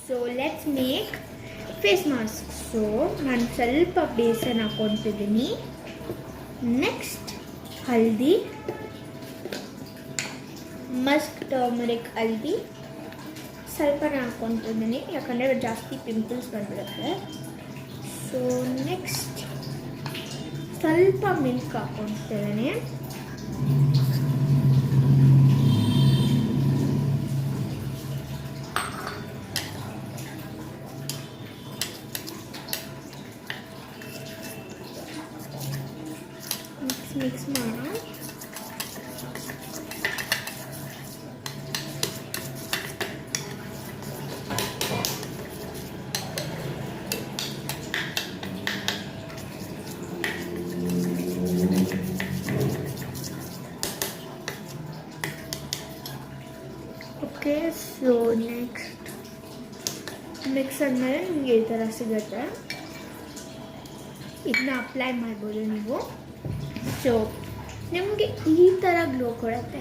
So let's make face mask. So ನಾನು ಸ್ವಲ್ಪ ಬೇಸನ್ ಹಾಕ್ಕೊತಿದ್ದೀನಿ. ನೆಕ್ಸ್ಟ್ ಹಲ್ದಿ, ಮಸ್ಕ್ ಟರ್ಮರಿಕ್ ಹಲ್ದಿ ಸ್ವಲ್ಪ ಹಾಕ್ಕೊತಿದ್ದೀನಿ, ಯಾಕಂದರೆ ಜಾಸ್ತಿ ಪಿಂಪಲ್ಸ್ ಬಂದ್ಬಿಡುತ್ತೆ. ಸೊ ನೆಕ್ಸ್ಟ್ ಸ್ವಲ್ಪ ಮಿಲ್ಕ್ ಹಾಕ್ಕೊತಿದ್ದೀನಿ. ಮಿಕ್ಸ್ ಮಾಡೋಣ. ಓಕೆ, ಸೊ ನೆಕ್ಸ್ಟ್ ಮಿಕ್ಸ್ ಆದಮೇಲೆ ನಿಮಗೆ ಈ ಥರ ಸಿಗುತ್ತೆ. ಇದನ್ನ ಅಪ್ಲೈ ಮಾಡ್ಬೋದು ನೀವು. ಸೊ ನಿಮಗೆ ಈ ಥರ ಗ್ಲೋ ಕೊಡುತ್ತೆ.